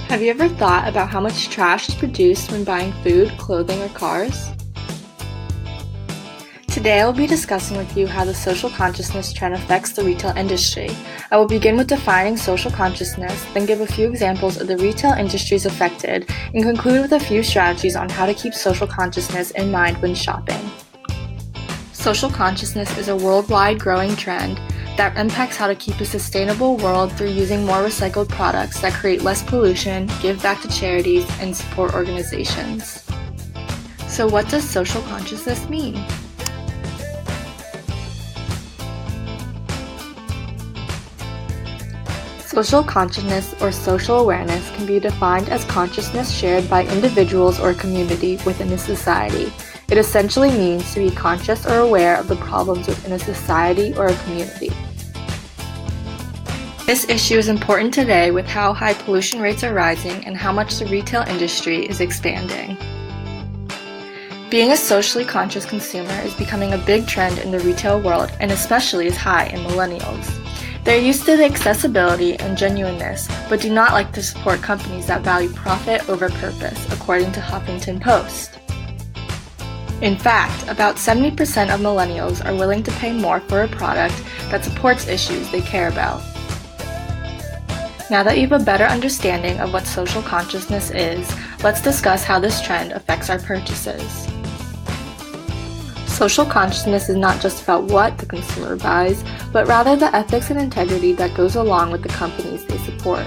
Have you ever thought about how much trash is produced when buying food, clothing, or cars? Today I will be discussing with you how the social consciousness trend affects the retail industry. I will begin with defining social consciousness, then give a few examples of the retail industries affected, and conclude with a few strategies on how to keep social consciousness in mind when shopping. Social consciousness is a worldwide growing trend that impacts how to keep a sustainable world through using more recycled products that create less pollution, give back to charities, and support organizations. So what does social consciousness mean? Social consciousness or social awareness can be defined as consciousness shared by individuals or a community within a society. It essentially means to be conscious or aware of the problems within a society or a community. This issue is important today with how high pollution rates are rising and how much the retail industry is expanding. Being a socially conscious consumer is becoming a big trend in the retail world and especially is high in millennials. They're used to the accessibility and genuineness, but do not like to support companies that value profit over purpose, according to Huffington Post. In fact, about 70% of millennials are willing to pay more for a product that supports issues they care about. Now that you have a better understanding of what social consciousness is, let's discuss how this trend affects our purchases. Social consciousness is not just about what the consumer buys, but rather the ethics and integrity that goes along with the companies they support.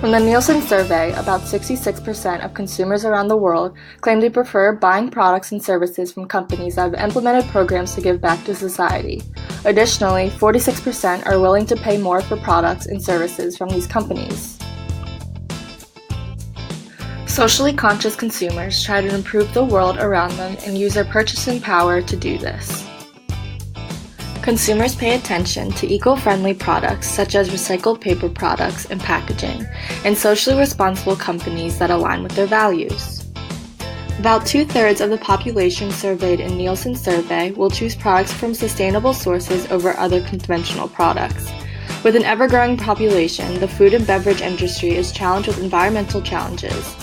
From the Nielsen survey, about 66% of consumers around the world claim they prefer buying products and services from companies that have implemented programs to give back to society. Additionally, 46% are willing to pay more for products and services from these companies. Socially conscious consumers try to improve the world around them and use their purchasing power to do this. Consumers pay attention to eco-friendly products such as recycled paper products and packaging, and socially responsible companies that align with their values. About 2/3 of the population surveyed in Nielsen survey will choose products from sustainable sources over other conventional products. With an ever-growing population, the food and beverage industry is challenged with environmental challenges.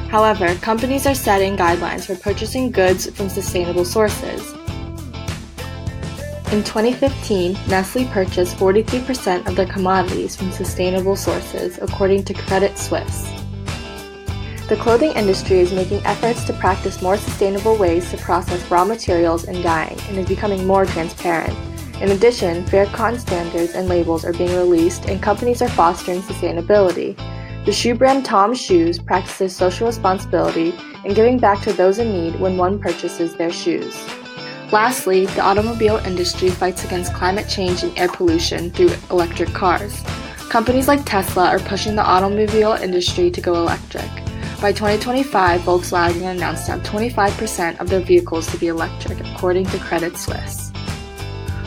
However, companies are setting guidelines for purchasing goods from sustainable sources. In 2015, Nestle purchased 43% of their commodities from sustainable sources, according to Credit Suisse. The clothing industry is making efforts to practice more sustainable ways to process raw materials and dyeing, and is becoming more transparent. In addition, fair cotton standards and labels are being released, and companies are fostering sustainability. The shoe brand Tom's Shoes practices social responsibility and giving back to those in need when one purchases their shoes. Lastly, the automobile industry fights against climate change and air pollution through electric cars. Companies like Tesla are pushing the automobile industry to go electric. By 2025, Volkswagen announced to have 25% of their vehicles to be electric, according to Credit Suisse.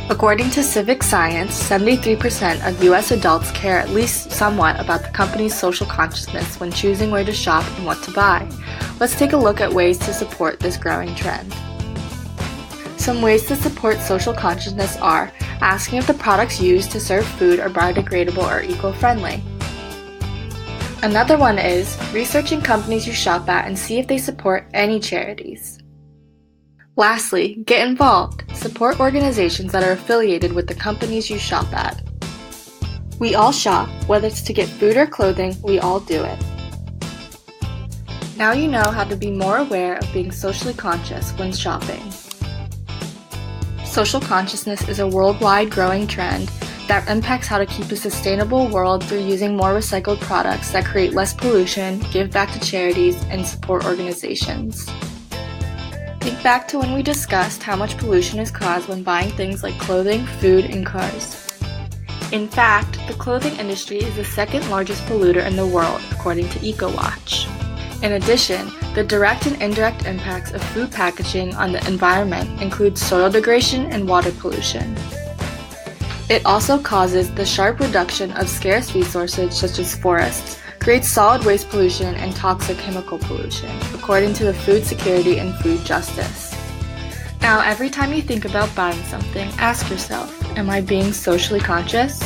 According to Civic Science, 73% of U.S. adults care at least somewhat about the company's social consciousness when choosing where to shop and what to buy. Let's take a look at ways to support this growing trend. Some ways to support social consciousness are asking if the products used to serve food are biodegradable or eco-friendly. Another one is researching companies you shop at and see if they support any charities. Lastly, get involved. Support organizations that are affiliated with the companies you shop at. We all shop, whether it's to get food or clothing, we all do it. Now you know how to be more aware of being socially conscious when shopping. Social consciousness is a worldwide growing trend that impacts how to keep a sustainable world through using more recycled products that create less pollution, give back to charities, and support organizations. Think back to when we discussed how much pollution is caused when buying things like clothing, food, and cars. In fact, the clothing industry is the second largest polluter in the world, according to EcoWatch. In addition, the direct and indirect impacts of food packaging on the environment include soil degradation and water pollution. It also causes the sharp reduction of scarce resources such as forests, creates solid waste pollution and toxic chemical pollution, according to the Food Security and Food Justice. Now, every time you think about buying something, ask yourself, am I being socially conscious?